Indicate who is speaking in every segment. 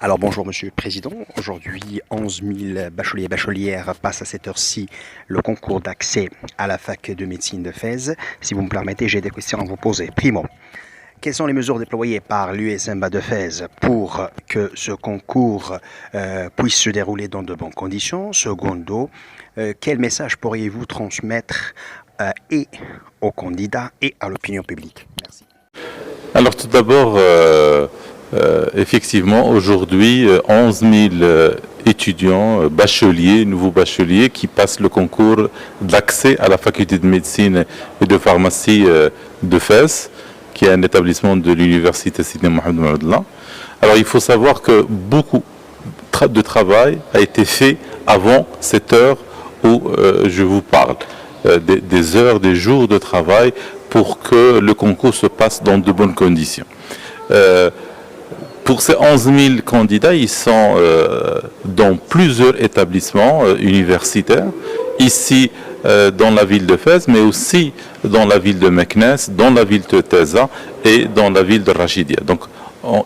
Speaker 1: Alors bonjour Monsieur le Président, aujourd'hui 11 000 bacheliers et bachelières passent à cette heure-ci le concours d'accès à la fac de médecine de Fès. Si vous me permettez, j'ai des questions à vous poser. Primo, quelles sont les mesures déployées par l'USMBA de Fès pour que ce concours puisse se dérouler dans de bonnes conditions? Secondo, quel message pourriez-vous transmettre et aux candidats et à l'opinion publique? Merci.
Speaker 2: Alors tout d'abord, effectivement, aujourd'hui, 11 000 étudiants, bacheliers, nouveaux bacheliers qui passent le concours d'accès à la faculté de médecine et de pharmacie de Fès, qui est un établissement de l'université Sidi Mohamed Ben Abdallah. Alors il faut savoir que beaucoup de travail a été fait avant cette heure où je vous parle. Des heures, des jours de travail pour que le concours se passe dans de bonnes conditions. Pour ces 11 000 candidats, ils sont dans plusieurs établissements universitaires, ici dans la ville de Fès, mais aussi dans la ville de Meknès, dans la ville de Taza et dans la ville de Rachidia. Donc,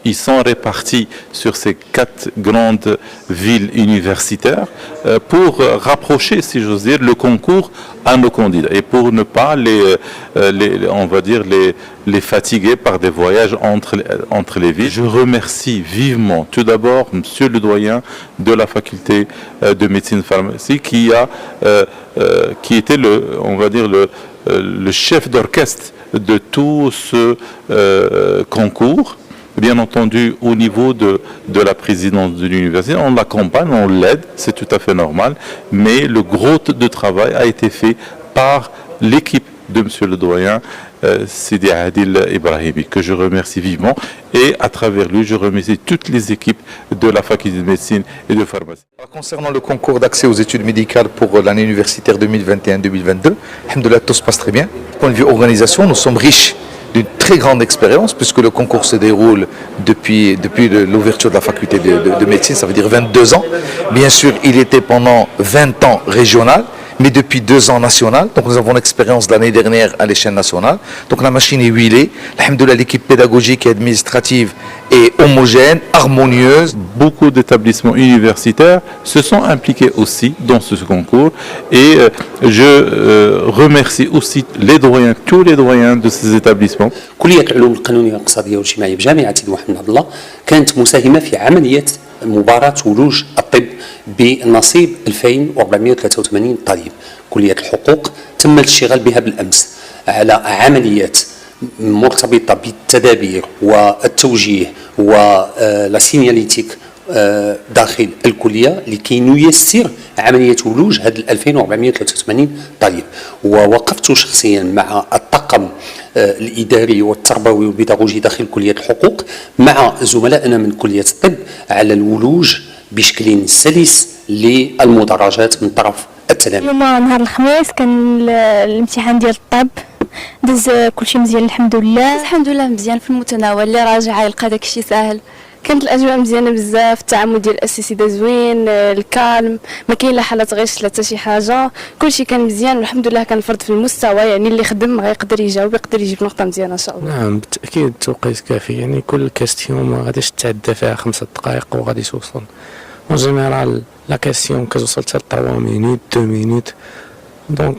Speaker 2: ils sont répartis sur ces 4 grandes villes universitaires pour rapprocher, si j'ose dire, le concours à nos candidats et pour ne pas les fatiguer par des voyages entre les villes. Je remercie vivement tout d'abord Monsieur le doyen de la faculté de médecine pharmacie qui était le chef d'orchestre de tout ce concours. Bien entendu, au niveau de la présidence de l'université, on l'accompagne, on l'aide, c'est tout à fait normal, mais le gros de travail a été fait par l'équipe de Monsieur le doyen, Sidi Adil Ibrahimi, que je remercie vivement, et à travers lui, je remercie toutes les équipes de la faculté de médecine et de pharmacie.
Speaker 3: Concernant le concours d'accès aux études médicales pour l'année universitaire 2021-2022, alhamdoulilah, tout se passe très bien. Du point de vue organisation, nous sommes riches d'une très grande expérience, puisque le concours se déroule depuis l'ouverture de la faculté de médecine, ça veut dire 22 ans. Bien sûr, il était pendant 20 ans régional, mais depuis 2 ans national. Donc nous avons l'expérience de l'année dernière à l'échelle nationale. Donc la machine est huilée. Alhamdoulilah, l'équipe pédagogique et administrative est homogène, harmonieuse.
Speaker 2: Beaucoup d'établissements universitaires se sont impliqués aussi dans ce concours et je remercie aussi les doyens, tous les doyens de ces établissements.
Speaker 4: كلية العلوم القانونية والاقتصادية والاجتماعية بجامعة سيدي محمد بن عبد الله كانت مساهمة في عملية مباراة ولوج الطب بنصيب 2483 طالب. كلية الحقوق تم الاشتغال بها بالأمس على عمليات مرتبطة بالتدابير والتوجيه والسينياليتيك داخل الكلية لكي نيسر عملية ولوج هذه 2483 طالب. ووقفت شخصيا مع الطاقم الإداري والتربوي والبيداغوجي داخل كلية الحقوق مع زملائنا من كلية الطب على الولوج بشكل سلس للمدرجات من طرف التلاميذ.
Speaker 5: اليوم نهار الخميس كان الامتحان ديال الطب داز كلشي مزيان الحمد لله
Speaker 6: مزيان في المتناول. اللي راجع يلقى داكشي ساهل. كانت الاجواء مزيانه بزاف، التعامل ديال الاساتذه زوين، الكالم، ما كاين لا حالات غش لا حتى شي حاجه، كلشي كان مزيان والحمد لله. كان الفرد في المستوى، يعني اللي خدم غيقدر يجاوب، يقدر يجيب نقطه مزيانه ان شاء الله.
Speaker 7: نعم بالتاكيد التوقيت كافي، يعني كل كاستيون ما غاديش تعدى فيها 5 دقائق وغادي توصل. اون جينيرال لا كاستيون كتوصل حتى 3 مينوت 2 مينوت. Donc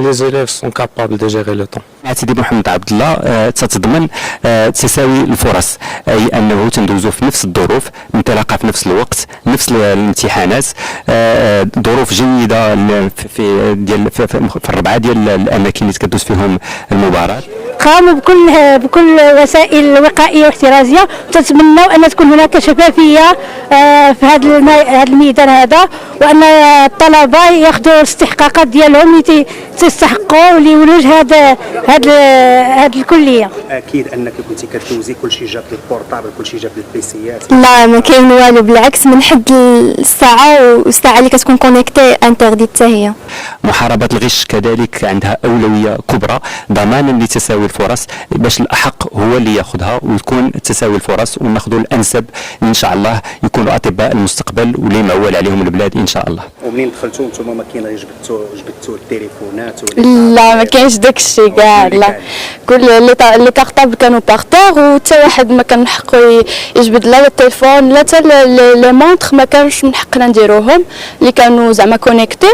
Speaker 7: les élèves sont capables de gérer le temps.
Speaker 8: سيدي محمد عبد الله تتضمن تساوي الفرص، اي انه تندوزو في نفس الظروف، نتلاقى في نفس الوقت، نفس الامتحانات، ظروف جيده في 4 ديال الاماكن اللي تكدوز فيهم المباراه.
Speaker 5: قاموا بكل وسائل وقائيه واحترازيه، وتتمنوا ان تكون هناك شفافيه في هذا الميدان هذا، وان الطلبه ياخذوا الاستحقاقات ديالهم اللي تستحقوا لولوج هذا الكليه.
Speaker 1: اكيد انك كنتي كتدوزي كلشي جاب لي البورطابل، كلشي جاب لي البيسيات.
Speaker 6: لا ما كاين والو، بالعكس من حد الساعه والساعه اللي كتكون كونيكتي انتردي حتى هي.
Speaker 8: محاربه الغش كذلك عندها اولويه كبرى ضمانا لتساوي الفرص باش الاحق هو اللي ياخذها وتكون تساوي الفرص وناخذوا الانسب ان شاء الله يكونوا اطباء المستقبل واللي معول عليهم البلاد ان شاء الله.
Speaker 1: ومنين دخلتوا انتم ما كاين غير جبدتوا التليفونات
Speaker 6: لا ما كاينش داك الشيء كاع لا كل لي كارطابل كانوا باغتور وحتى واحد ما كان حقو يجبد لا التليفون لا حتى لي مونطخ ما كانش من حقنا نديروهم اللي كانوا زعما كونيكتي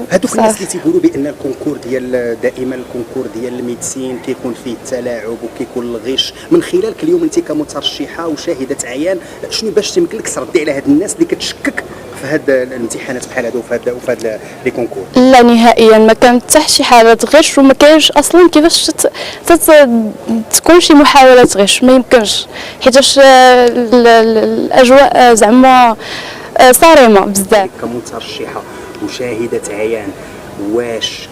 Speaker 1: هذوك الناس اللي تيقولوا بان الكونكور ديال دائما الكونكور ديال الميديسين كيكون فيه التلاعب وكيكون الغش من خلالك اليوم انت كمترشحه وشاهده عيان شنو باش تمكن لك تردي على هاد الناس اللي كتشكك في هاد الامتحانات بحال هادو وفي هاد لي كونكور؟
Speaker 6: لا نهائيا ما كانت حتى شي حاله غش وما كاينش اصلا كيفاش تكون شي محاوله غش ما يمكنش حيتاش الاجواء زعما صارمه بزاف.
Speaker 1: كمترشحه وشاهده عيان واش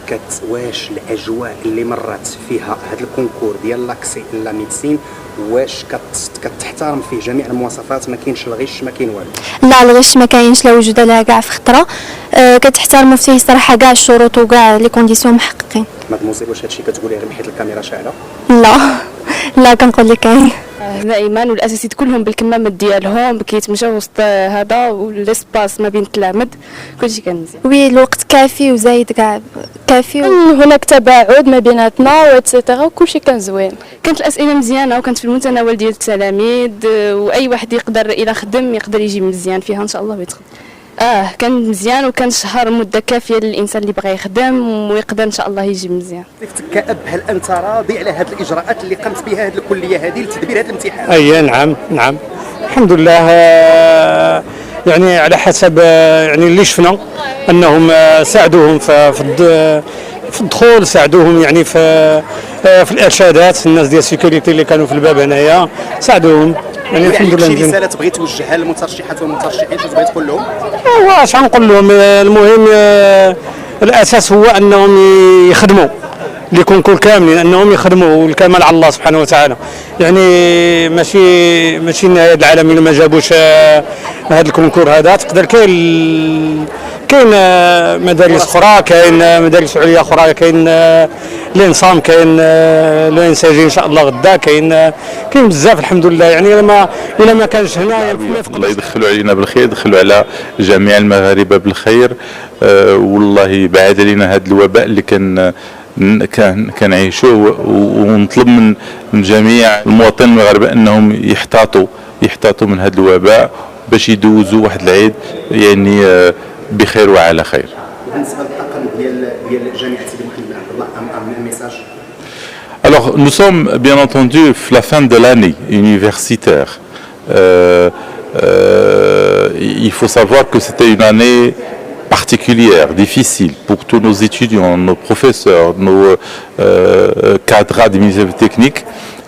Speaker 1: الاجواء اللي مرت فيها هذا الكونكور ديال لاكسي لا ميديسين واش كتحترم فيه جميع المواصفات ما كاينش الغش ما كاين والو؟
Speaker 9: لا الغش ما كاينش لا وجود لها كاع في خطره كتحترموا فيه صراحه كاع الشروط وكاع لي كونديسيون محققين.
Speaker 1: مادموزيل واش هادشي كتقوليه غير حيت الكاميرا شاعله؟
Speaker 9: لا كنقول لك كاين
Speaker 6: دائما والاساسيات كلهم بالكمامات ديالهم كيتمشاو وسط هذا والاسباس ما بين التلامذ كلشي كان مزيان.
Speaker 9: وي الوقت كافي وزايد كاع كافي
Speaker 6: هناك تباعد ما بيناتنا واتسيتيرا وكلشي كان زوين. كانت الاسئله مزيانه وكانت في المتناول ديال التلاميذ واي واحد يقدر الى خدم يقدر يجي مزيان فيها ان شاء الله ويتخدم. كان مزيان وكان شهر مده كافيه للانسان اللي بغى يخدم ويقدر ان شاء الله يجي مزيان.
Speaker 1: كأب هل انت راضي على هذه الاجراءات اللي قامت بها هذه الكليه هذه لتدبير هذا الامتحان؟
Speaker 10: اي نعم الحمد لله يعني على حسب يعني اللي شفنا انهم ساعدوهم في الدخول ساعدوهم يعني في الارشادات الناس ديال السيكوريتي اللي كانوا في الباب هنايا ساعدوهم يعني الحمد لله.
Speaker 1: شي رساله تبغي توجهها للمترشحات والمترشحين شنو تبغي تقول لهم؟
Speaker 10: واش غنقول لهم المهم الاساس هو انهم يخدموا لي كونكور كاملين انهم يخدموا والكمال على الله سبحانه وتعالى يعني ماشي نهايه العالم الا ما جابوش هذا الكونكور هذا تقدر كاين مدارس اخرى كاين مدارس عليا اخرى كاين الانصام كاين الانساجي ان شاء الله غدا كاين بزاف الحمد لله يعني الا ما كانش هنا
Speaker 2: الله يدخلوا علينا بالخير يدخلوا على جميع المغاربه بالخير والله يبعد علينا هذا الوباء اللي كنعيشوه ونطلب من جميع المواطنين المغاربه انهم يحتاطوا من هذا الوباء باش يدوزوا واحد العيد يعني بخير وعلى خير.
Speaker 1: بالنسبه للطاقم ديال جامعه سيدي محمد بن عبد الله un message.
Speaker 2: Alors nous sommes bien entendu à la fin de l'année universitaire. Il faut savoir que c'était une année particulière, difficile pour tous nos étudiants, nos professeurs, nos cadres administratifs techniques,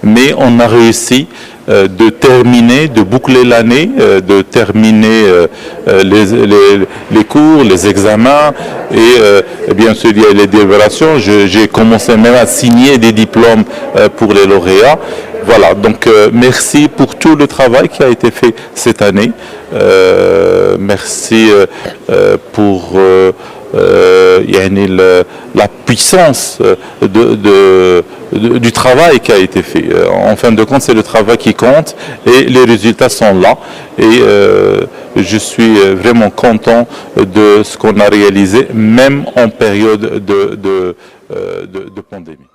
Speaker 2: mais on a réussi de terminer, de boucler l'année, de terminer les cours, les examens et bien sûr il y a les délibérations. J'ai commencé même à signer des diplômes pour les lauréats. Voilà, donc merci pour tout le travail qui a été fait cette année. Merci pour la puissance du travail qui a été fait. En fin de compte, c'est le travail qui compte et les résultats sont là. Et je suis vraiment content de ce qu'on a réalisé, même en période de pandémie.